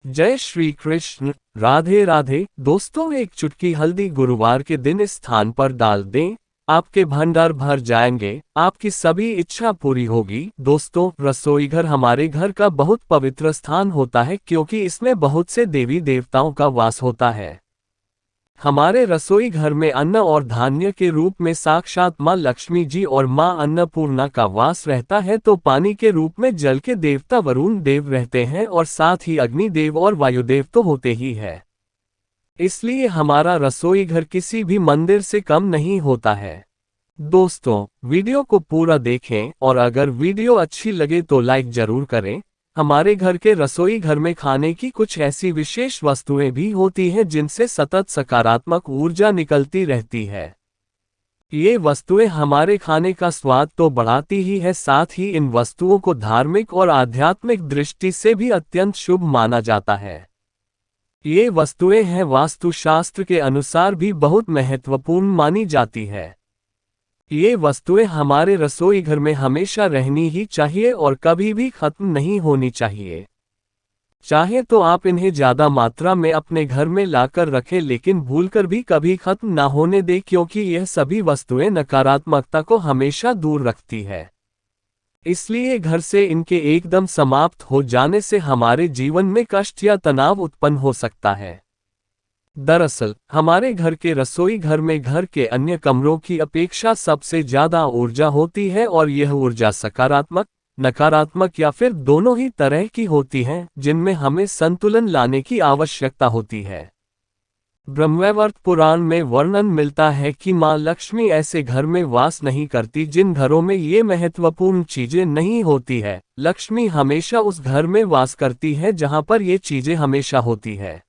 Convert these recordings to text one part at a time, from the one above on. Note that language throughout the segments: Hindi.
जय श्री कृष्ण। राधे राधे। दोस्तों, एक चुटकी हल्दी गुरुवार के दिन इस स्थान पर डाल दें, आपके भंडार भर जाएंगे, आपकी सभी इच्छा पूरी होगी। दोस्तों, रसोई घर हमारे घर का बहुत पवित्र स्थान होता है क्योंकि इसमें बहुत से देवी देवताओं का वास होता है। हमारे रसोई घर में अन्न और धान्य के रूप में साक्षात माँ लक्ष्मी जी और माँ अन्नपूर्णा का वास रहता है, तो पानी के रूप में जल के देवता वरुण देव रहते हैं और साथ ही अग्नि देव और वायुदेव तो होते ही है। इसलिए हमारा रसोई घर किसी भी मंदिर से कम नहीं होता है। दोस्तों, वीडियो को पूरा देखें और अगर वीडियो अच्छी लगे तो लाइक जरूर करें। हमारे घर के रसोई घर में खाने की कुछ ऐसी विशेष वस्तुएं भी होती हैं जिनसे सतत सकारात्मक ऊर्जा निकलती रहती है। ये वस्तुएं हमारे खाने का स्वाद तो बढ़ाती ही है, साथ ही इन वस्तुओं को धार्मिक और आध्यात्मिक दृष्टि से भी अत्यंत शुभ माना जाता है। ये वस्तुएं हैं वास्तुशास्त्र के अनुसार भी बहुत महत्वपूर्ण मानी जाती है। ये वस्तुएं हमारे रसोई घर में हमेशा रहनी ही चाहिए और कभी भी खत्म नहीं होनी चाहिए। चाहे तो आप इन्हें ज्यादा मात्रा में अपने घर में लाकर रखें, लेकिन भूलकर भी कभी खत्म ना होने दें क्योंकि यह सभी वस्तुएं नकारात्मकता को हमेशा दूर रखती है। इसलिए घर से इनके एकदम समाप्त हो जाने से हमारे जीवन में कष्ट या तनाव उत्पन्न हो सकता है। दरअसल हमारे घर के रसोई घर में घर के अन्य कमरों की अपेक्षा सबसे ज्यादा ऊर्जा होती है और यह ऊर्जा सकारात्मक, नकारात्मक या फिर दोनों ही तरह की होती है, जिनमें हमें संतुलन लाने की आवश्यकता होती है। ब्रह्मवैवर्त पुराण में वर्णन मिलता है कि माँ लक्ष्मी ऐसे घर में वास नहीं करती जिन घरों में ये महत्वपूर्ण चीजें नहीं होती है। लक्ष्मी हमेशा उस घर में वास करती है जहां पर ये चीजें हमेशा होती है।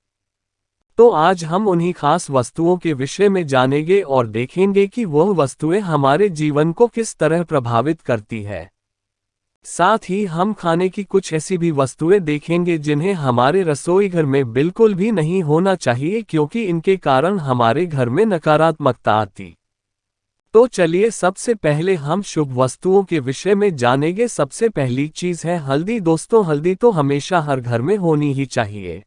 तो आज हम उन्हीं खास वस्तुओं के विषय में जानेंगे और देखेंगे कि वह वस्तुएं हमारे जीवन को किस तरह प्रभावित करती है। साथ ही हम खाने की कुछ ऐसी भी वस्तुएं देखेंगे जिन्हें हमारे रसोई घर में बिल्कुल भी नहीं होना चाहिए क्योंकि इनके कारण हमारे घर में नकारात्मकता आती। तो चलिए सबसे पहले हम शुभ वस्तुओं के विषय में जानेंगे। सबसे पहली चीज है हल्दी। दोस्तों, हल्दी तो हमेशा हर घर में होनी ही चाहिए।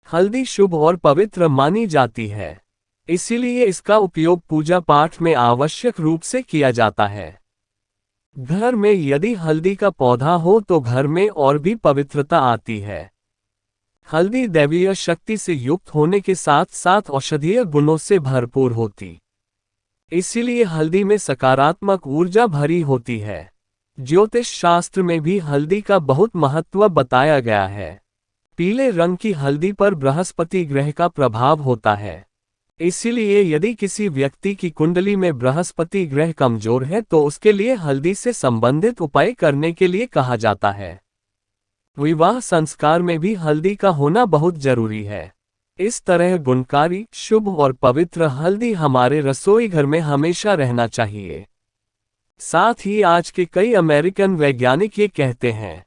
हल्दी शुभ और पवित्र मानी जाती है, इसीलिए इसका उपयोग पूजा पाठ में आवश्यक रूप से किया जाता है। घर में यदि हल्दी का पौधा हो तो घर में और भी पवित्रता आती है। हल्दी दैवीय शक्ति से युक्त होने के साथ साथ औषधीय गुणों से भरपूर होती, इसीलिए हल्दी में सकारात्मक ऊर्जा भरी होती है। ज्योतिष शास्त्र में भी हल्दी का बहुत महत्व बताया गया है। पीले रंग की हल्दी पर बृहस्पति ग्रह का प्रभाव होता है, इसीलिए यदि किसी व्यक्ति की कुंडली में बृहस्पति ग्रह कमजोर है तो उसके लिए हल्दी से संबंधित उपाय करने के लिए कहा जाता है। विवाह संस्कार में भी हल्दी का होना बहुत जरूरी है। इस तरह गुणकारी, शुभ और पवित्र हल्दी हमारे रसोई घर में हमेशा रहना चाहिए। साथ ही आज के कई अमेरिकन वैज्ञानिक ये कहते हैं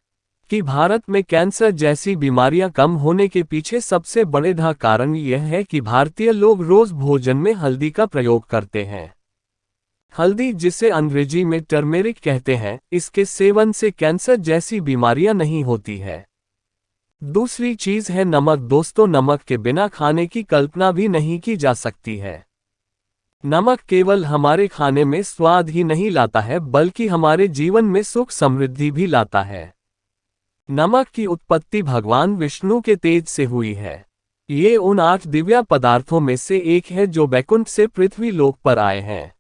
कि भारत में कैंसर जैसी बीमारियां कम होने के पीछे सबसे बड़े कारण यह है कि भारतीय लोग रोज भोजन में हल्दी का प्रयोग करते हैं। हल्दी, जिसे अंग्रेजी में टर्मेरिक कहते हैं, इसके सेवन से कैंसर जैसी बीमारियां नहीं होती है। दूसरी चीज है नमक। दोस्तों, नमक के बिना खाने की कल्पना भी नहीं की जा सकती है। नमक केवल हमारे खाने में स्वाद ही नहीं लाता है बल्कि हमारे जीवन में सुख समृद्धि भी लाता है। नमक की उत्पत्ति भगवान विष्णु के तेज से हुई है। ये उन 8 दिव्य पदार्थों में से एक है जो वैकुंठ से पृथ्वी लोक पर आए हैं।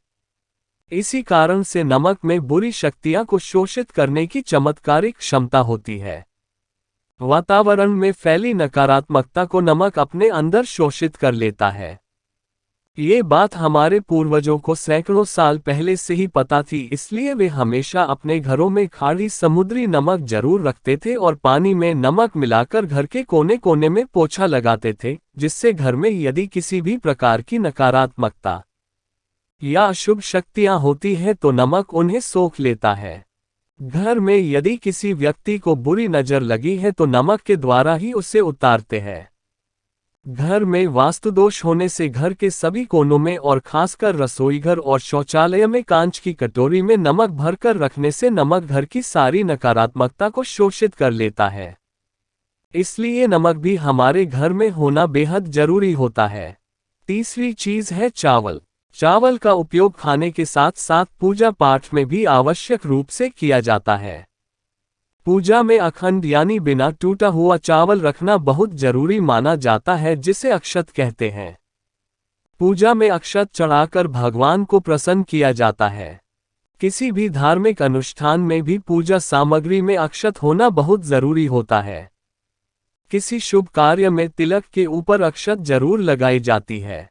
इसी कारण से नमक में बुरी शक्तियां को शोषित करने की चमत्कारिक क्षमता होती है। वातावरण में फैली नकारात्मकता को नमक अपने अंदर शोषित कर लेता है। ये बात हमारे पूर्वजों को सैकड़ों साल पहले से ही पता थी, इसलिए वे हमेशा अपने घरों में खाड़ी समुद्री नमक जरूर रखते थे और पानी में नमक मिलाकर घर के कोने कोने में पोछा लगाते थे, जिससे घर में यदि किसी भी प्रकार की नकारात्मकता या अशुभ शक्तियां होती है तो नमक उन्हें सोख लेता है। घर में यदि किसी व्यक्ति को बुरी नजर लगी है तो नमक के द्वारा ही उसे उतारते हैं। घर में वास्तुदोष होने से घर के सभी कोनों में और खासकर रसोईघर और शौचालय में कांच की कटोरी में नमक भरकर रखने से नमक घर की सारी नकारात्मकता को शोषित कर लेता है। इसलिए नमक भी हमारे घर में होना बेहद जरूरी होता है। तीसरी चीज है चावल। चावल का उपयोग खाने के साथ साथ पूजा पाठ में भी आवश्यक रूप से किया जाता है। पूजा में अखंड यानी बिना टूटा हुआ चावल रखना बहुत जरूरी माना जाता है, जिसे अक्षत कहते हैं। पूजा में अक्षत चढ़ाकर भगवान को प्रसन्न किया जाता है। किसी भी धार्मिक अनुष्ठान में भी पूजा सामग्री में अक्षत होना बहुत जरूरी होता है। किसी शुभ कार्य में तिलक के ऊपर अक्षत जरूर लगाई जाती है।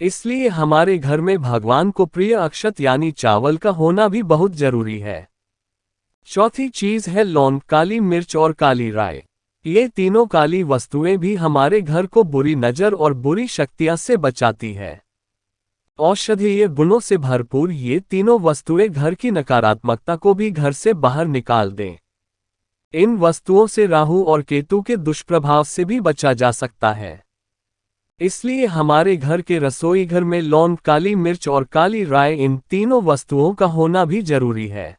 इसलिए हमारे घर में भगवान को प्रिय अक्षत यानी चावल का होना भी बहुत जरूरी है। चौथी चीज है लौंग, काली मिर्च और काली राई। ये तीनों काली वस्तुएं भी हमारे घर को बुरी नजर और बुरी शक्तियां से बचाती है। औषधीय गुणों से भरपूर ये तीनों वस्तुएं घर की नकारात्मकता को भी घर से बाहर निकाल दें। इन वस्तुओं से राहु और केतु के दुष्प्रभाव से भी बचा जा सकता है। इसलिए हमारे घर के रसोई घर में लौंग, काली मिर्च और काली राई, इन तीनों वस्तुओं का होना भी जरूरी है।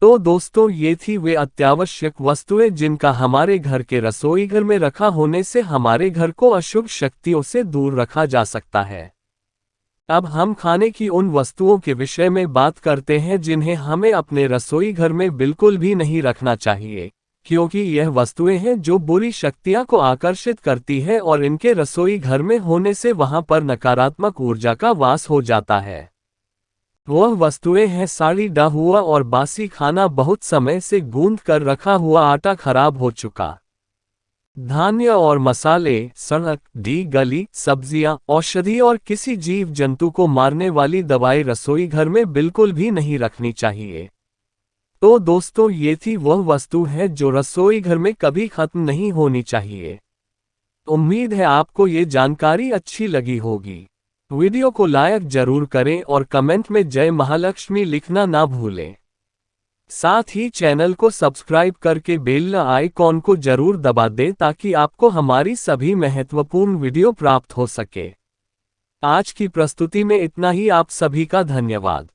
तो दोस्तों, ये थी वे अत्यावश्यक वस्तुएं जिनका हमारे घर के रसोई घर में रखा होने से हमारे घर को अशुभ शक्तियों से दूर रखा जा सकता है। अब हम खाने की उन वस्तुओं के विषय में बात करते हैं जिन्हें हमें अपने रसोई घर में बिल्कुल भी नहीं रखना चाहिए, क्योंकि यह वस्तुएं हैं जो बुरी शक्तियां को आकर्षित करती है और इनके रसोई घर में होने से वहां पर नकारात्मक ऊर्जा का वास हो जाता है। वह वस्तुएं हैं सड़ा हुआ और बासी खाना, बहुत समय से गूंद कर रखा हुआ आटा खराब हो चुका, धान्य और मसाले, सड़क, गली, सब्जियां, औषधि और किसी जीव जंतु को मारने वाली दवाई रसोई घर में बिल्कुल भी नहीं रखनी चाहिए। तो दोस्तों, ये थी वह वस्तु है जो रसोई घर में कभी खत्म नहीं होनी चाहिए। उम्मीद है आपको ये जानकारी अच्छी लगी होगी। वीडियो को लाइक जरूर करें और कमेंट में जय महालक्ष्मी लिखना ना भूलें। साथ ही चैनल को सब्सक्राइब करके बेल आइकॉन को जरूर दबा दें ताकि आपको हमारी सभी महत्वपूर्ण वीडियो प्राप्त हो सके। आज की प्रस्तुति में इतना ही। आप सभी का धन्यवाद।